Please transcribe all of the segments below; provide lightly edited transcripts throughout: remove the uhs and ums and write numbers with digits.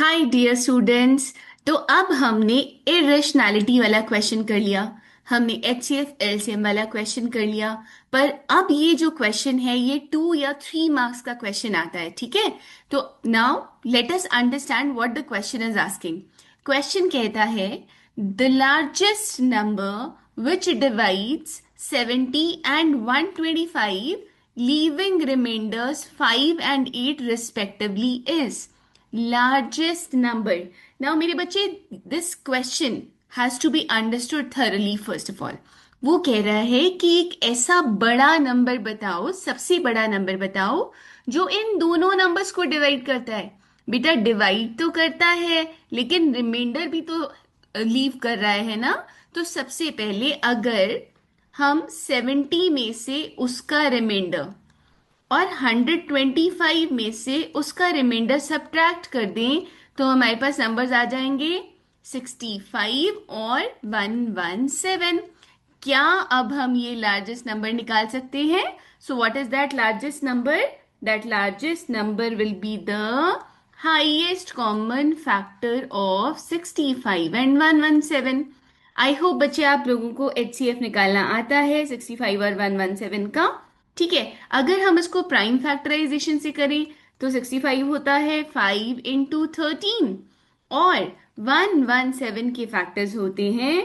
Hi dear students. तो अब हमने इरेशनैलिटी वाला क्वेश्चन कर लिया। हमने एचसीएफ एलसीएम वाला क्वेश्चन कर लिया। पर अब ये जो क्वेश्चन है ये 2 या 3 मार्क्स का क्वेश्चन आता है, ठीक है। तो now let us understand what the question is asking. Question कहता है the largest number which divides 70 and 125 leaving remainders 5 and 8 respectively is largest number. Now मेरे बच्चे, this question has to be understood thoroughly first of all. वो कह रहा है कि एक ऐसा बड़ा नंबर बताओ, सबसे बड़ा नंबर बताओ जो इन दोनों नंबर्स को डिवाइड करता है। बेटा डिवाइड तो करता है लेकिन रिमाइंडर भी तो लीव कर रहा है ना। तो सबसे पहले अगर हम 70 में से उसका रिमाइंडर और 125 में से उसका रिमाइंडर सब्ट्रैक्ट कर दें तो हमारे पास नंबर्स आ जाएंगे 65 और 117। क्या अब हम ये लार्जेस्ट नंबर निकाल सकते हैं? So what is that largest number? That largest number will be the highest common factor of 65 and 117। I hope बच्चे आप लोगों को एचसीएफ निकालना आता है 65 और 117 का। ठीक है, अगर हम इसको प्राइम फैक्टराइजेशन से करें तो 65 होता है 5 into 13 और 117 के फैक्टर्स होते हैं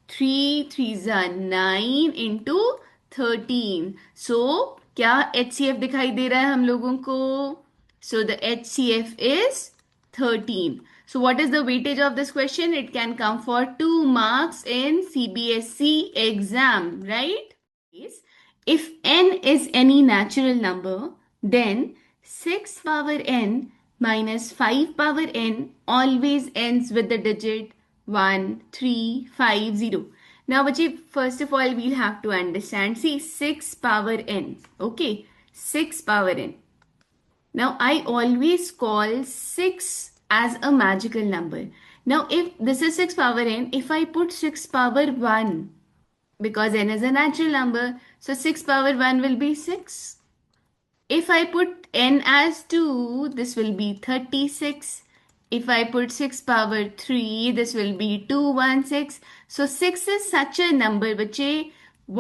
3 3 9 into 13। सो क्या एचसीएफ दिखाई दे रहा है हम लोगों को? So the HCF is 13. So what is the weightage of this question? It can come for 2 marks in CBSE exam, right? Yes. If n is any natural number, then 6 power n minus 5 power n always ends with the digit 1, 3, 5, 0. Now, Bachi, first of all, we'll have to understand. See, 6 power n. Okay, 6 power n. Now, I always call 6 as a magical number. Now, if this is 6 power n, if I put 6 power 1, because n is a natural number, so 6 power 1 will be 6. If I put n as 2, this will be 36. If I put 6 power 3, this will be 216. So 6 is such a number, bache,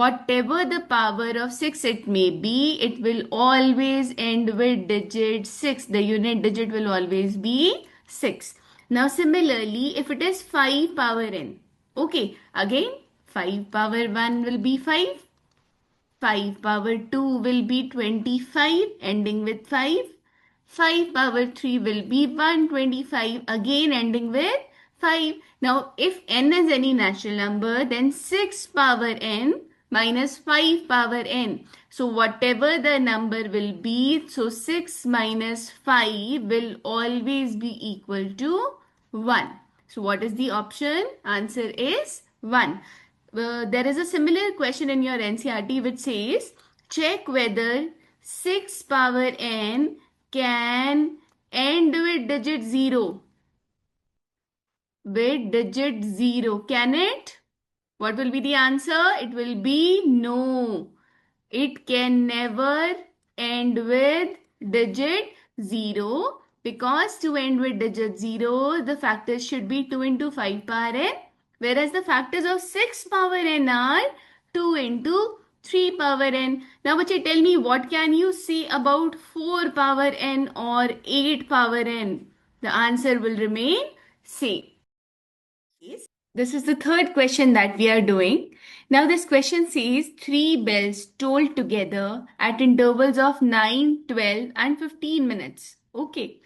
whatever the power of 6 it may be, it will always end with digit 6. The unit digit will always be 6. Now similarly, if it is 5 power n, okay, again 5 power 1 will be 5. 5 power 2 will be 25 ending with 5. 5 power 3 will be 125 again ending with 5. Now if n is any natural number, then 6 power n minus 5 power n. So whatever the number will be, so 6 minus 5 will always be equal to 1. So what is the option? Answer is 1. There is a similar question in your NCRT which says, check whether 6 power n can end with digit 0. With digit 0. Can it? What will be the answer? It will be no. It can never end with digit 0 because to end with digit 0, the factors should be 2 into 5 power n, whereas the factors of 6 power n are 2 into 3 power n. Now, bache, tell me what can you say about 4 power n or 8 power n? The answer will remain same. Yes. This is the third question that we are doing. Now, this question says 3 bells tolled together at intervals of 9, 12, and 15 minutes. Okay.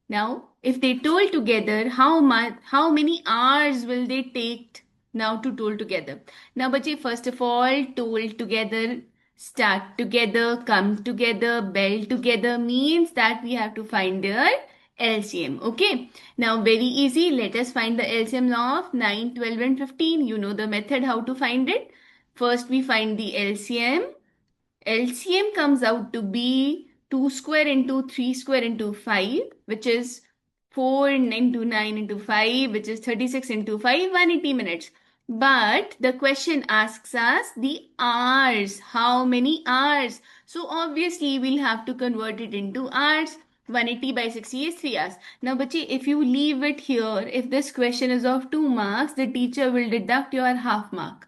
Now, if they toll together, how many hours will they take now to toll together? Now, bache, first of all, toll together, start together, come together, bell together means that we have to find their LCM. Okay. Now, very easy. Let us find the LCM of 9, 12, and 15. You know the method how to find it. First, we find the LCM. LCM comes out to be 2 square into 3 square into 5, which is 4 into 9 into 5, which is 36 into 5, 180 minutes. But the question asks us the hours. How many hours? So obviously we'll have to convert it into hours. 180 by 60 is 3 hours. Now, bachi, if you leave it here, if this question is of 2 marks, the teacher will deduct your half mark.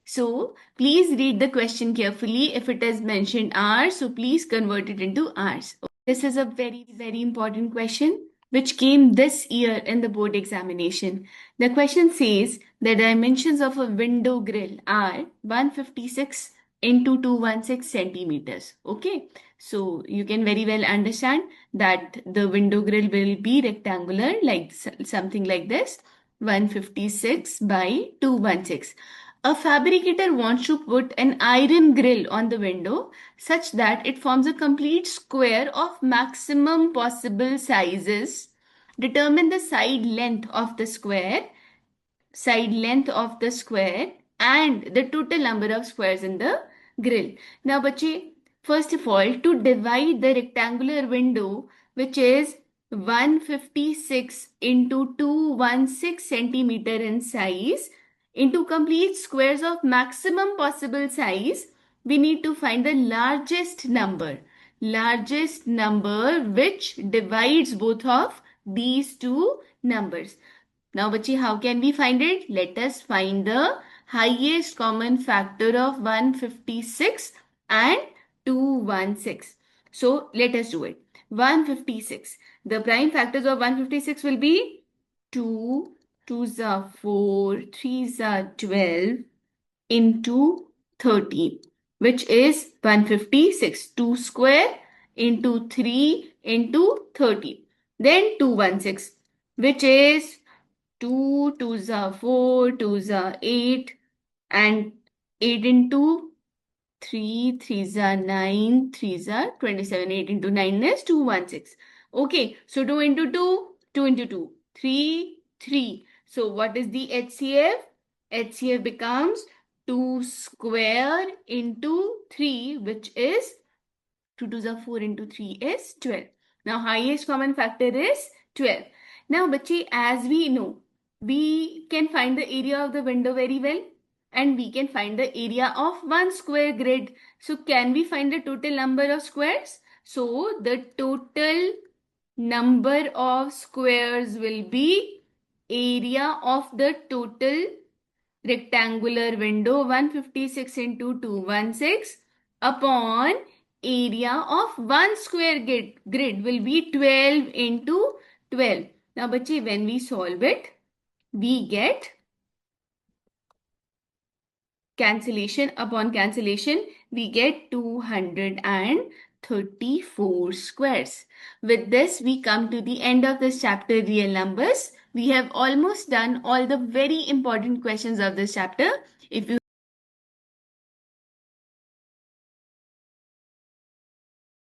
So, please read the question carefully. If it is mentioned hours, so please convert it into hours. This is a very, very important question which came this year in the board examination. The question says the dimensions of a window grill are 156 into 216 centimeters. Okay, so you can very well understand that the window grill will be rectangular, like something like this, 156 by 216. A fabricator wants to put an iron grill on the window such that it forms a complete square of maximum possible sizes. Determine the side length of the square and the total number of squares in the grill. Now, bache, first of all, to divide the rectangular window, which is 156 into 216 centimeter in size, into complete squares of maximum possible size, we need to find the largest number. Largest number which divides both of these two numbers. Now, bachi, how can we find it? Let us find the highest common factor of 156 and 216. So, let us do it. 156. The prime factors of 156 will be 2, 2s are 4, 3s are 12 into 13, which is 156. 2 square into 3 into 13. Then 216, which is 2, 2s are 4, 2s are 8, and 8 into 3, 3s are 9, 3s are 27. 8 into 9 is 216. Okay, so 2 into 2, 2 into 2, 3, 3. So what is the HCF? HCF becomes 2 square into 3, which is 2 2s are 4 into 3 is 12. Now, highest common factor is 12. Now, bachi, as we know, we can find the area of the window very well, and we can find the area of one square grid. So, can we find the total number of squares? So, the total number of squares will be area of the total rectangular window 156 into 216 upon area of one square grid will be 12 into 12. Now, bachi, when we solve it, we get cancellation upon cancellation, we get 234 squares. With this, we come to the end of this chapter, real numbers. We have almost done all the very important questions of this chapter. If you